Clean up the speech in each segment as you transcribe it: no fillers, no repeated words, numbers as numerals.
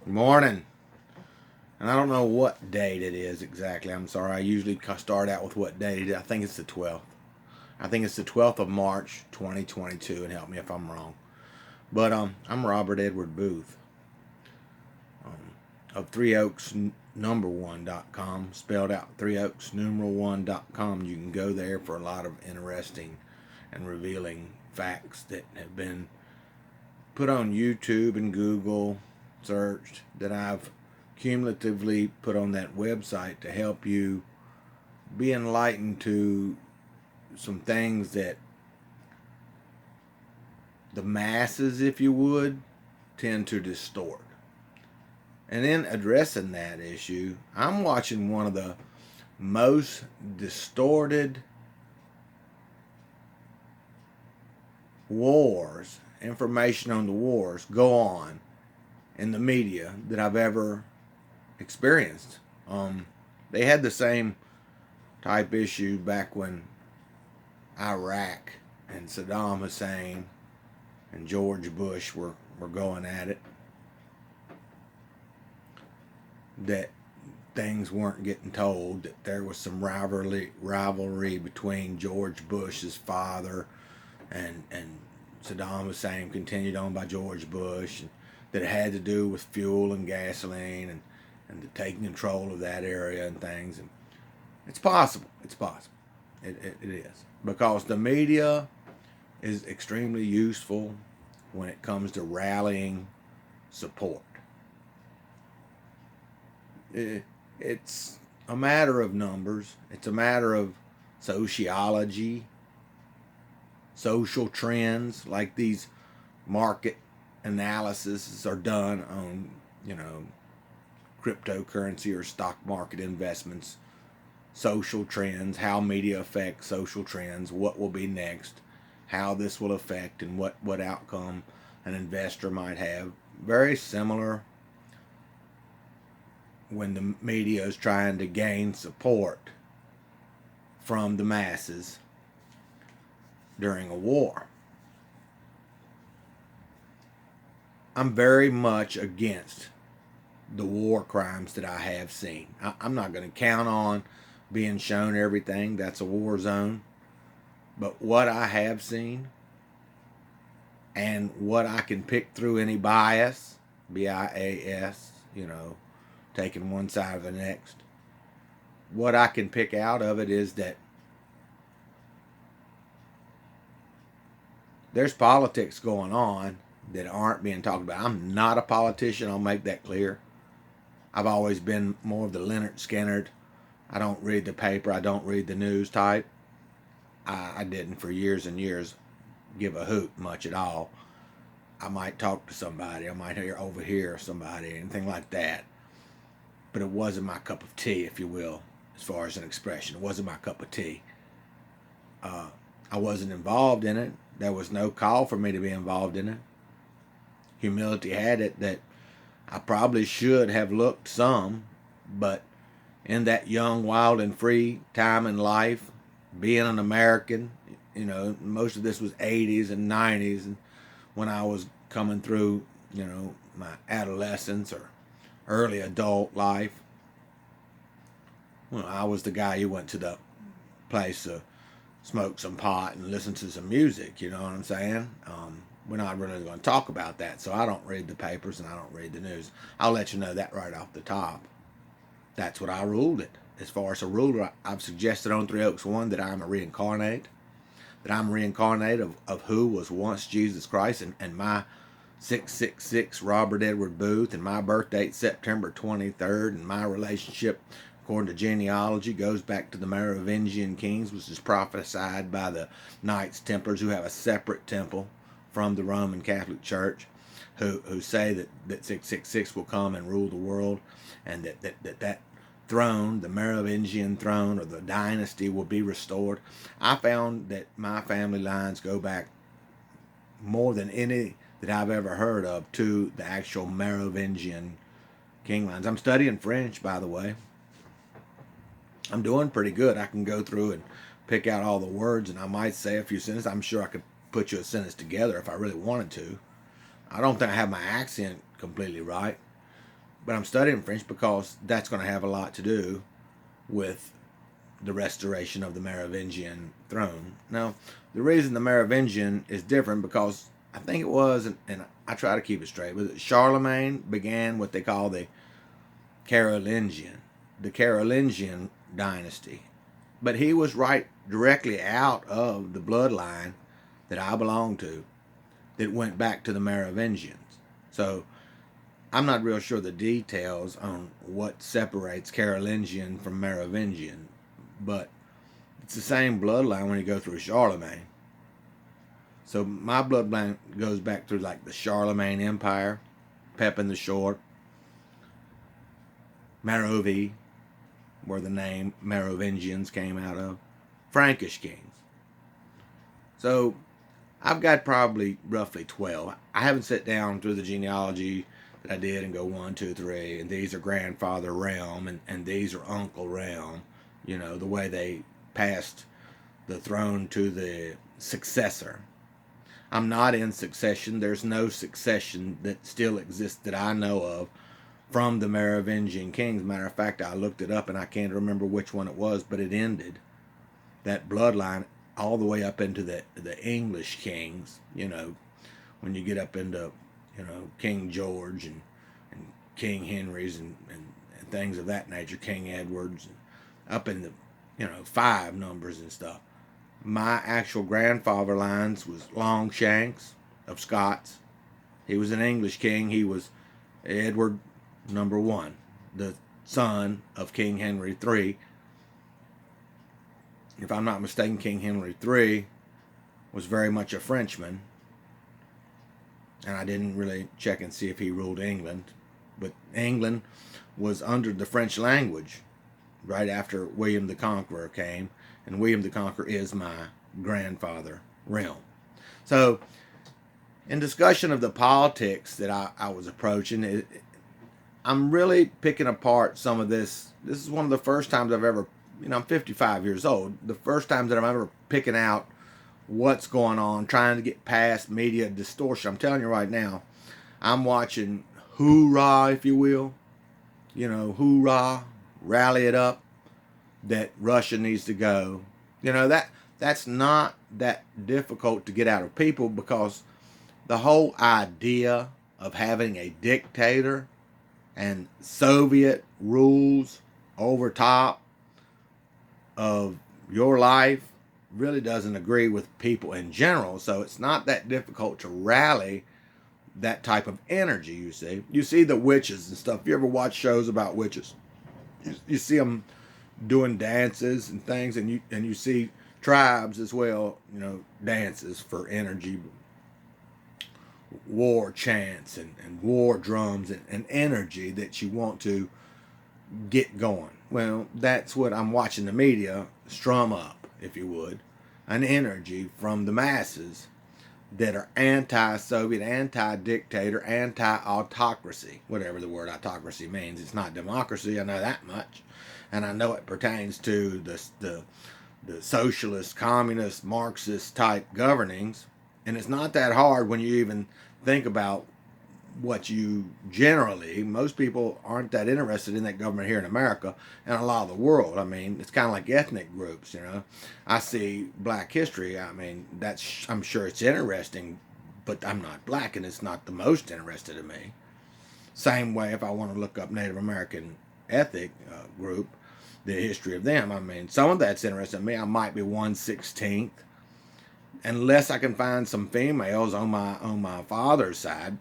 Good morning. And I don't know what date it is exactly. I'm sorry. I usually start out with what date it is. I think it's the 12th. I think it's the 12th of March, 2022, and help me if I'm wrong. But I'm Robert Edward Booth of 3oaks1.com, spelled out 3oaks1.com. You can go there for a lot of interesting and revealing facts that have been put on YouTube and Google searched, that I've cumulatively put on that website to help you be enlightened to some things that the masses, if you would, tend to distort. And in addressing that issue, I'm watching one of the most distorted wars, information on the wars, go on in the media that I've ever experienced. They had the same type issue back when Iraq and Saddam Hussein and George Bush were going at it. That things weren't getting told, that there was some rivalry between George Bush's father and Saddam Hussein, continued on by George Bush, and that it had to do with fuel and gasoline and the taking control of that area and things. And it's possible. It's possible. It is. Because the media is extremely useful when it comes to rallying support. It's a matter of numbers. It's a matter of sociology, social trends, like these market analyses are done on, cryptocurrency or stock market investments, social trends, how media affects social trends, what will be next, how this will affect, and what outcome an investor might have. Very similar when the media is trying to gain support from the masses during a war. I'm very much against the war crimes that I have seen. I'm not going to count on being shown everything. That's a war zone. But what I have seen and what I can pick through any bias, B-I-A-S, taking one side of the next, what I can pick out of it is that there's politics going on that aren't being talked about. I'm not a politician, I'll make that clear. I've always been more of the Leonard Skinner, I don't read the paper, I don't read the news type. I didn't for years and years give a hoot much at all. I might talk to somebody, I might overhear somebody, anything like that. But it wasn't my cup of tea, if you will, as far as an expression. It wasn't my cup of tea. I wasn't involved in it. There was no call for me to be involved in it. Humility had it that I probably should have looked some, but in that young, wild, and free time in life, being an American, most of this was 80s and 90s, and when I was coming through, my adolescence or early adult life, I was the guy who went to the place to smoke some pot and listen to some music, you know what I'm saying? We're not really going to talk about that, so I don't read the papers and I don't read the news. I'll let you know that right off the top. That's what I ruled it. As far as a ruler, I've suggested on 3 Oaks 1 that I'm a reincarnate, that I'm a reincarnate of who was once Jesus Christ, and my 666 Robert Edward Booth, and my birth date September 23rd, and my relationship according to genealogy goes back to the Merovingian kings, which is prophesied by the Knights Templars, who have a separate temple from the Roman Catholic Church, who say that 666 will come and rule the world, and that throne, the Merovingian throne or the dynasty, will be restored. I found that my family lines go back more than any that I've ever heard of to the actual Merovingian king lines. I'm studying French, by the way. I'm doing pretty good. I can go through and pick out all the words, and I might say a few sentences. I'm sure I could put you a sentence together if I really wanted to. I don't think I have my accent completely right. But I'm studying French because that's going to have a lot to do with the restoration of the Merovingian throne. Now, the reason the Merovingian is different because I think it was, and I try to keep it straight, but Charlemagne began what they call the Carolingian dynasty. But he was right directly out of the bloodline that I belong to that went back to the Merovingians. So I'm not real sure the details on what separates Carolingian from Merovingian, but it's the same bloodline when you go through Charlemagne. So my bloodline goes back through like the Charlemagne Empire, Pepin the Short, Merovii, where the name Merovingians came out of, Frankish kings. So I've got probably roughly 12. I haven't sat down through the genealogy that I did and go 1, 2, 3, and these are grandfather realm, and these are uncle realm. You know, the way they passed the throne to the successor. I'm not in succession. There's no succession that still exists that I know of from the Merovingian kings. Matter of fact, I looked it up and I can't remember which one it was, but it ended that bloodline all the way up into the English kings. You know, when you get up into, you know, King George and King Henry's and things of that nature, King Edward's, and up in the, you know, 5 numbers and stuff. My actual grandfather lines was Longshanks of Scots. He was an English king. He was Edward #1, the son of King Henry III. If I'm not mistaken, King Henry III was very much a Frenchman. And I didn't really check and see if he ruled England. But England was under the French language right after William the Conqueror came. And William the Conqueror is my grandfather realm. So, in discussion of the politics that I was approaching, I'm really picking apart some of this. This is one of the first times I've ever, you know, I'm 55 years old. The first time that I'm ever picking out what's going on, trying to get past media distortion. I'm telling you right now, I'm watching hoorah, if you will. You know, hoorah, rally it up, that Russia needs to go. You know, that's not that difficult to get out of people, because the whole idea of having a dictator and Soviet rules over top of your life really doesn't agree with people in general. So it's not that difficult to rally that type of energy, you see. You see the witches and stuff. If you ever watch shows about witches, you see them doing dances and things, and you see tribes as well, you know, dances for energy, war chants and war drums and energy that you want to get going. Well, that's what I'm watching the media strum up, if you would, an energy from the masses that are anti-Soviet, anti-dictator, anti-autocracy, whatever the word autocracy means. It's not democracy, I know that much, and I know it pertains to the socialist, communist, Marxist type governings. And it's not that hard when you even think about what you generally, most people aren't that interested in that government here in America and a lot of the world. I mean, it's kind of like ethnic groups, you know. I see Black history. I mean, I'm sure it's interesting, but I'm not black and it's not the most interested in me. Same way if I want to look up Native American ethnic group, the history of them. I mean, some of that's interesting to me. I might be 1/16th. Unless I can find some females on my father's side,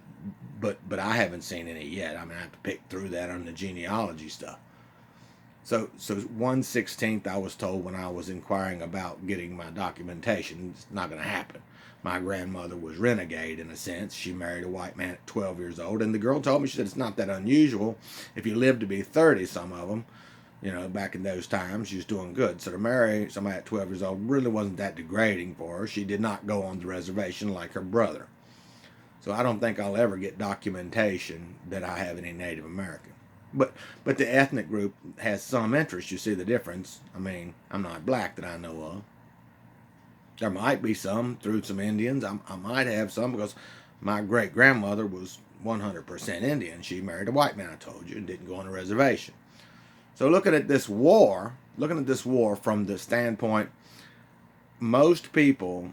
but I haven't seen any yet. I mean, I have to pick through that on the genealogy stuff. So 1/16th, I was told when I was inquiring about getting my documentation. It's not going to happen. My grandmother was renegade in a sense. She married a white man at 12 years old, and the girl told me, she said, it's not that unusual if you live to be 30. Some of them, you know, back in those times, she was doing good. So to marry somebody at 12 years old really wasn't that degrading for her. She did not go on the reservation like her brother. So I don't think I'll ever get documentation that I have any Native American. But the ethnic group has some interest. You see the difference. I mean, I'm not black that I know of. There might be some through some Indians. I might have some because my great-grandmother was 100% Indian. She married a white man, I told you, and didn't go on a reservation. So looking at this war from the standpoint, most people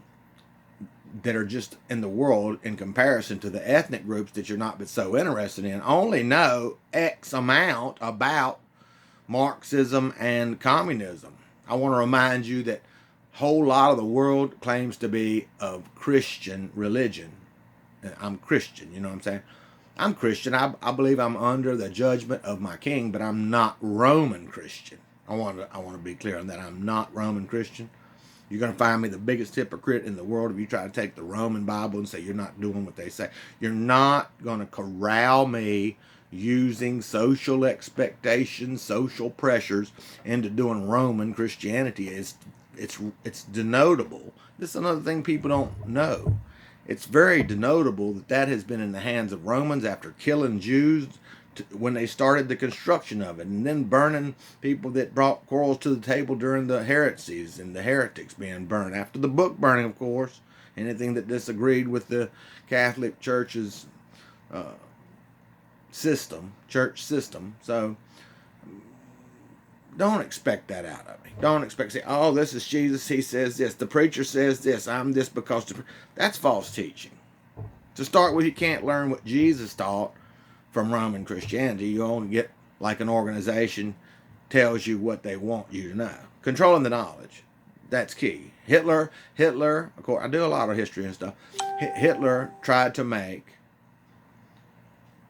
that are just in the world, in comparison to the ethnic groups that you're not but so interested in, only know X amount about Marxism and communism. I want to remind you that a whole lot of the world claims to be of Christian religion. I'm Christian, you know what I'm saying? I'm Christian. I believe I'm under the judgment of my king, but I'm not Roman Christian. I want to be clear on that. I'm not Roman Christian. You're going to find me the biggest hypocrite in the world if you try to take the Roman Bible and say you're not doing what they say. You're not going to corral me using social expectations, social pressures into doing Roman Christianity. It's denotable. This is another thing people don't know. It's very denotable that has been in the hands of Romans after killing Jews when they started the construction of it, and then burning people that brought quarrels to the table during the heresies and the heretics being burned. After the book burning, of course, anything that disagreed with the Catholic Church's church system. So don't expect that out of me. Don't expect to say, oh, this is Jesus, he says this, the preacher says this, I'm this because... That's false teaching. To start with, you can't learn what Jesus taught from Roman Christianity. You only get like an organization tells you what they want you to know. Controlling the knowledge, that's key. Hitler, of course, I do a lot of history and stuff. Hitler tried to make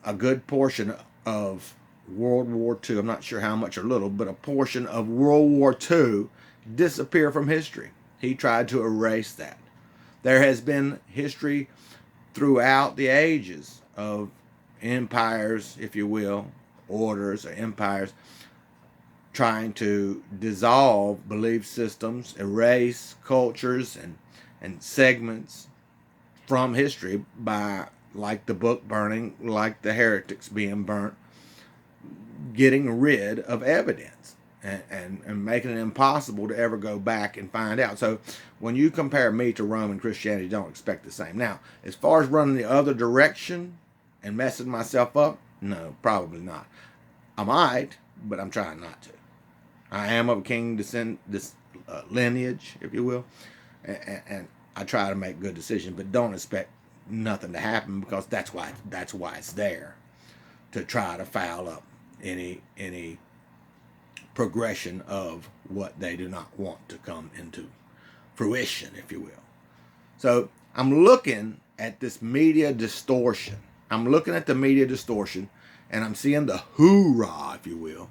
a good portion of World War II, I'm not sure how much or little, but a portion of World War II disappear from history. He tried to erase that. There has been history throughout the ages of empires, if you will, orders or empires, trying to dissolve belief systems, erase cultures and segments from history by, like the book burning, like the heretics being burnt, getting rid of evidence and making it impossible to ever go back and find out. So when you compare me to Roman Christianity, don't expect the same. Now, as far as running the other direction and messing myself up, no, probably not. I might, but I'm trying not to. I am of a king lineage, if you will, and I try to make good decisions, but don't expect nothing to happen, because that's why it's there, to try to foul up any progression of what they do not want to come into fruition, if you will. So I'm looking at this media distortion. I'm looking at the media distortion, and I'm seeing the hoorah, if you will,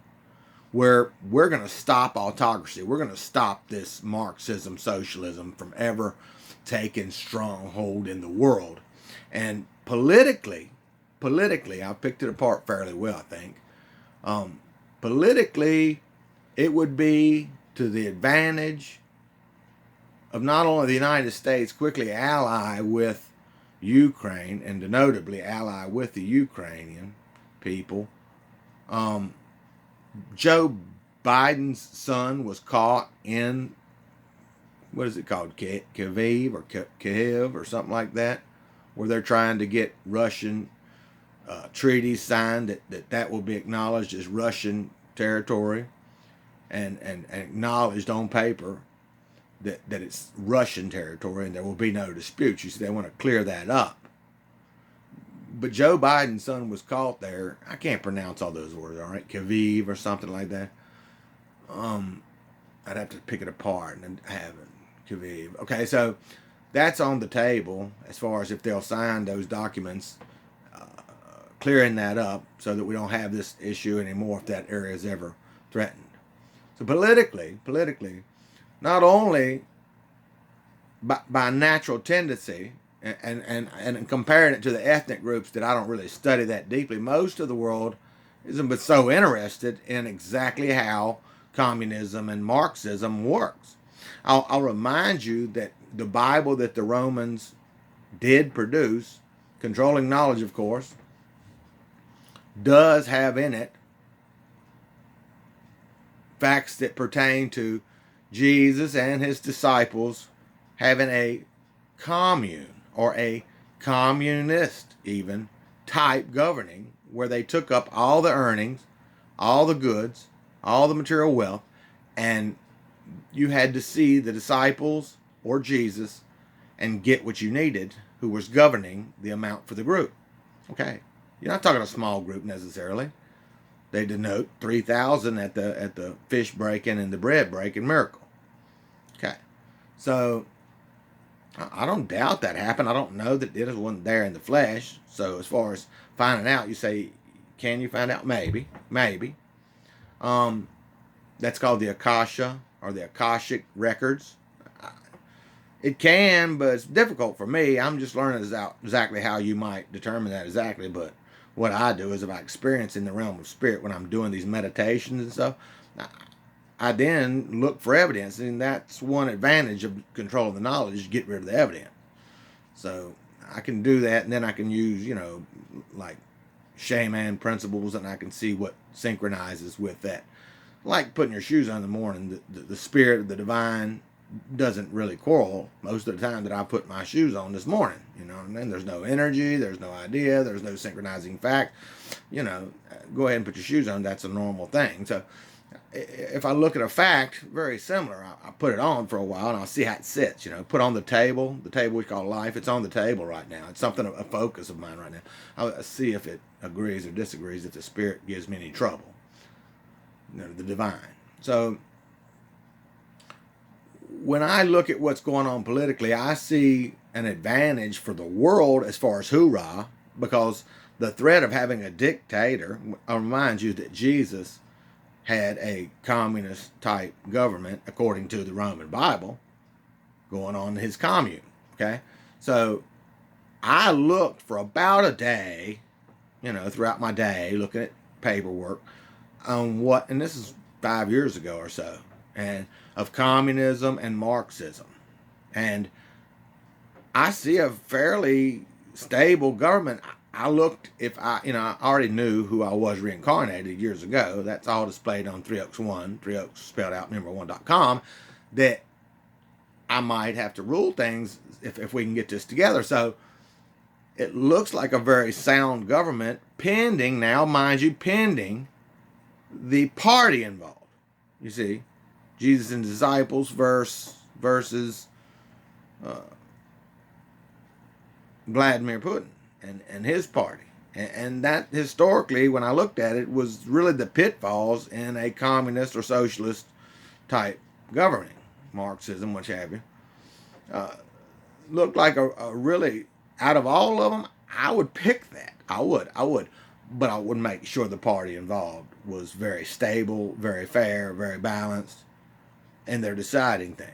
where we're going to stop autocracy. We're going to stop this Marxism, socialism from ever taking stronghold in the world. And politically, I picked it apart fairly well, I think. Politically, it would be to the advantage of not only the United States quickly ally with Ukraine, and denotably ally with the Ukrainian people. Joe Biden's son was caught in, what is it called, Kyiv or Kyiv or something like that, where they're trying to get Russian treaties signed that will be acknowledged as Russian territory and acknowledged on paper that it's Russian territory, and there will be no disputes. You see, they want to clear that up. But Joe Biden's son was caught there. I can't pronounce all those words, all right? Kyiv or something like that. I'd have to pick it apart and have it. Kyiv. Okay, so that's on the table as far as if they'll sign those documents, clearing that up so that we don't have this issue anymore if that area is ever threatened. So politically, not only by natural tendency, and comparing it to the ethnic groups that I don't really study that deeply, most of the world isn't but so interested in exactly how communism and Marxism works. I'll remind you that the Bible that the Romans did produce, controlling knowledge, of course, does have in it facts that pertain to Jesus and his disciples having a commune, or a communist even, type governing, where they took up all the earnings, all the goods, all the material wealth, and you had to see the disciples or Jesus and get what you needed, who was governing the amount for the group. Okay, you're not talking a small group necessarily. They denote 3,000 at the fish breaking and the bread breaking miracle. Okay, so I don't doubt that happened. I don't know that it wasn't there in the flesh. So as far as finding out, you say, can you find out? Maybe. That's called the Akasha or the Akashic records. It can, but it's difficult for me. I'm just learning exactly how you might determine that exactly. But what I do is, if I experience in the realm of spirit when I'm doing these meditations and stuff, I then look for evidence, and that's one advantage of controlling the knowledge, is get rid of the evidence. So I can do that, and then I can use, like shaman principles, and I can see what synchronizes with that. Like putting your shoes on in the morning, the spirit of the divine doesn't really quarrel most of the time that I put my shoes on this morning. You know what I mean? There's no energy, there's no idea, there's no synchronizing fact. Go ahead and put your shoes on. That's a normal thing. So if I look at a fact very similar, I put it on for a while and I'll see how it sits. Put on the table we call life. It's on the table right now. It's something, a focus of mine right now. I'll see if it agrees or disagrees, if the spirit gives me any trouble. The divine. So when I look at what's going on politically, I see an advantage for the world as far as hoorah, because the threat of having a dictator, I'll remind you that Jesus had a communist type government according to the Roman Bible going on in his commune. Okay, so I looked for about a day, throughout my day, looking at paperwork on what, and this is 5 years ago or so, and of communism and Marxism, and I see a fairly stable government. I looked, if I already knew who I was reincarnated years ago. That's all displayed on 3 Oaks 1, 3 Oaks spelled out, number 1.com, that I might have to rule things if we can get this together. So it looks like a very sound government, pending, now mind you, pending the party involved. You see, Jesus and disciples versus Vladimir Putin and his party. And that, historically, when I looked at it, was really the pitfalls in a communist or socialist type governing, Marxism, what have you. Looked like a really, out of all of them, I would pick that. I would. But I would make sure the party involved was very stable, very fair, very balanced, and they're deciding things.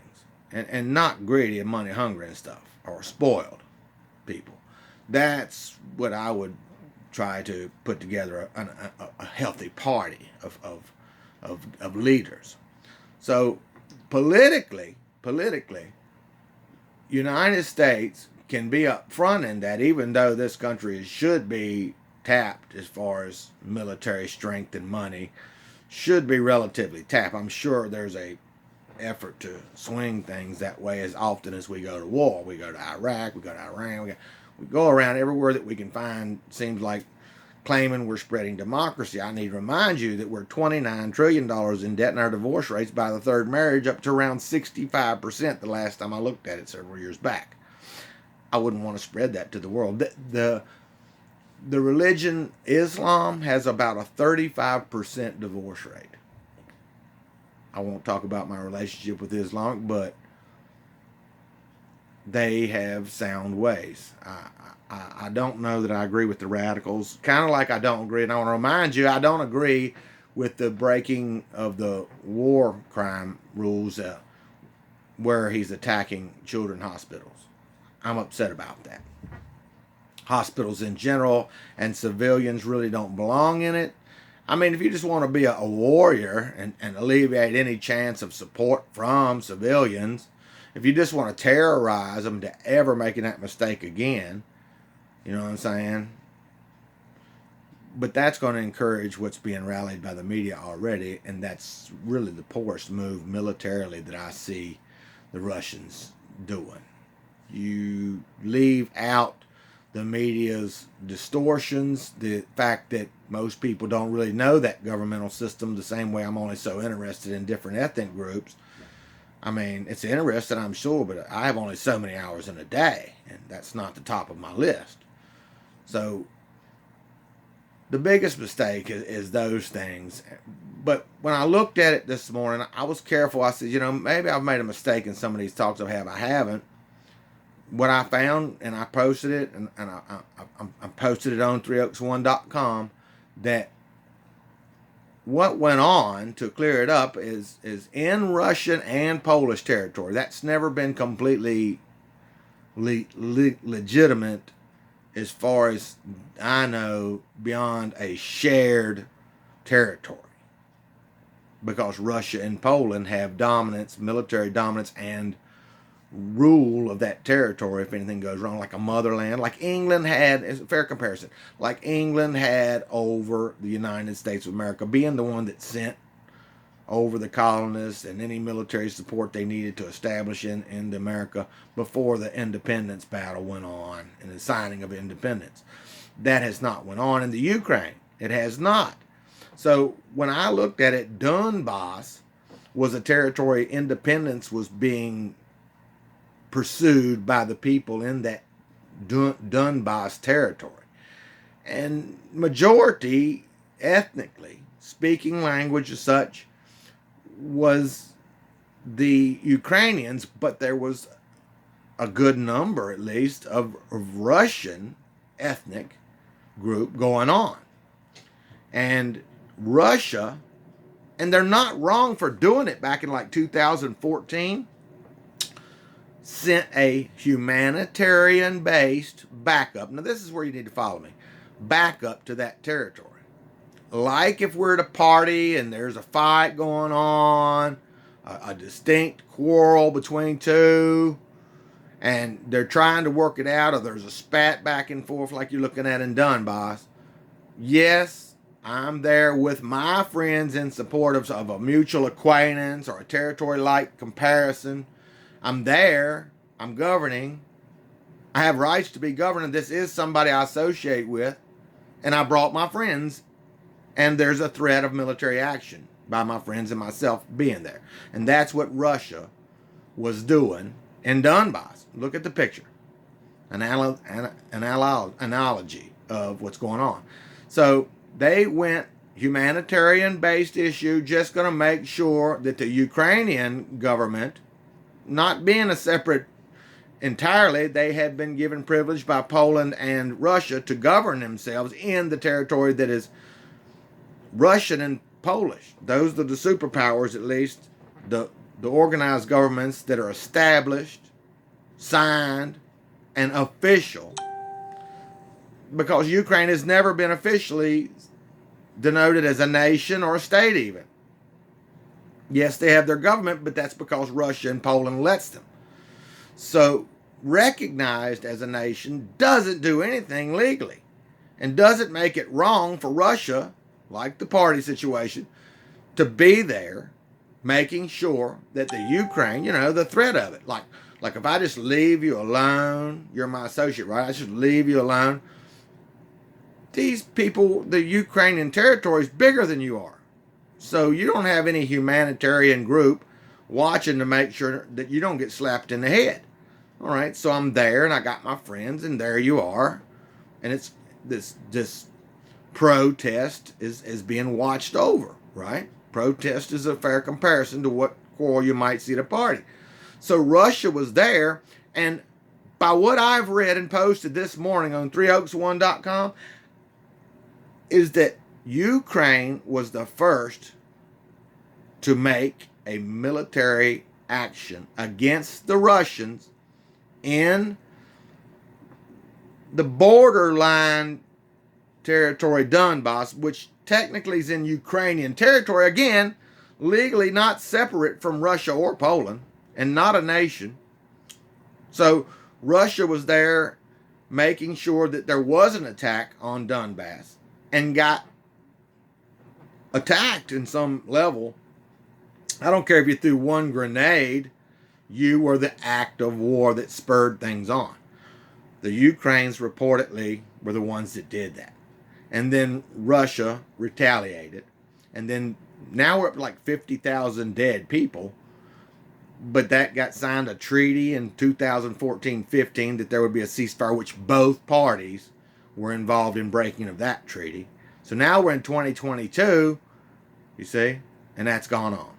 And not greedy and money hungry and stuff, or spoiled people. That's what I would try to put together, a healthy party of leaders. So politically, United States can be up front in that, even though this country should be tapped as far as military strength and money, should be relatively tapped. I'm sure there's a effort to swing things that way as often as we go to war. We go to Iraq, we go to Iran, we go around everywhere that we can find, seems like, claiming we're spreading democracy. I need to remind you that we're $29 trillion in debt, and our divorce rates by the third marriage up to around 65% the last time I looked at it several years back. I wouldn't want to spread that to the world. The religion Islam has about a 35% divorce rate. I won't talk about my relationship with Islam, but they have sound ways. I don't know that I agree with the radicals. Kind of like I don't agree, and I want to remind you, I don't agree with the breaking of the war crime rules where he's attacking children's hospitals. I'm upset about that. Hospitals in general and civilians really don't belong in it. I mean, if you just want to be a warrior and alleviate any chance of support from civilians, if you just want to terrorize them to ever making that mistake again, you know what I'm saying? But that's going to encourage what's being rallied by the media already, and that's really the poorest move militarily that I see the Russians doing. You leave out the media's distortions, the fact that most people don't really know that governmental system the same way I'm only so interested in different ethnic groups. I mean, it's interesting, I'm sure, but I have only so many hours in a day, and that's not the top of my list. So the biggest mistake is those things. But when I looked at it this morning, I was careful. I said, maybe I've made a mistake in some of these talks I haven't. What I found, and I posted it, and I posted it on 3oaks1.com, that what went on, to clear it up, is in Russian and Polish territory. That's never been completely legitimate, as far as I know, beyond a shared territory. Because Russia and Poland have dominance, military dominance, and rule of that territory if anything goes wrong, like a motherland, like England had. It's a fair comparison, like England had over the United States of America, being the one that sent over the colonists and any military support they needed to establish in America before the independence battle went on and the signing of independence. That has not went on in the Ukraine. It has not. So when I looked at it, Donbass was a territory independence was being pursued by the people in that Donbass territory. And majority, ethnically, speaking language as such, was the Ukrainians, but there was a good number, at least, of Russian ethnic group going on. And Russia, and they're not wrong for doing it back in like 2014, sent a humanitarian-based backup. Now, this is where you need to follow me. Backup to that territory. Like if we're at a party and there's a fight going on, a distinct quarrel between two, and they're trying to work it out, or there's a spat back and forth like you're looking at in Donbass. Yes, I'm there with my friends in support of a mutual acquaintance or a territory-like comparison. I'm there. I'm governing. I have rights to be governing. This is somebody I associate with. And I brought my friends. And there's a threat of military action by my friends and myself being there. And that's what Russia was doing in Donbass. Look at the picture. An analogy of what's going on. So they went humanitarian-based issue, just going to make sure that the Ukrainian government, not being a separate entirely, they had been given privilege by Poland and Russia to govern themselves in the territory that is Russian and Polish. Those are the superpowers, at least, the organized governments that are established, signed, and official. Because Ukraine has never been officially denoted as a nation or a state even. Yes, they have their government, but that's because Russia and Poland lets them. So, recognized as a nation doesn't do anything legally, and doesn't make it wrong for Russia, like the party situation, to be there making sure that the Ukraine, the threat of it, like if I just leave you alone, you're my associate, right? I just leave you alone. These people, the Ukrainian territory is bigger than you are. So you don't have any humanitarian group watching to make sure that you don't get slapped in the head. All right, so I'm there, and I got my friends, and there you are. And it's this protest is being watched over, right? Protest is a fair comparison to what quarrel you might see at a party. So Russia was there, and by what I've read and posted this morning on 3oaks1.com, is that Ukraine was the first to make a military action against the Russians in the borderline territory Donbass, which technically is in Ukrainian territory, again, legally not separate from Russia or Poland, and not a nation. So Russia was there making sure that there was an attack on Donbass, and got attacked in some level. I don't care if you threw one grenade, you were the act of war that spurred things on. The Ukrainians reportedly were the ones that did that. And then Russia retaliated. And then now we're up to like 50,000 dead people. But that got signed a treaty in 2014-15 that there would be a ceasefire, which both parties were involved in breaking of that treaty. So now we're in 2022, you see, and that's gone on.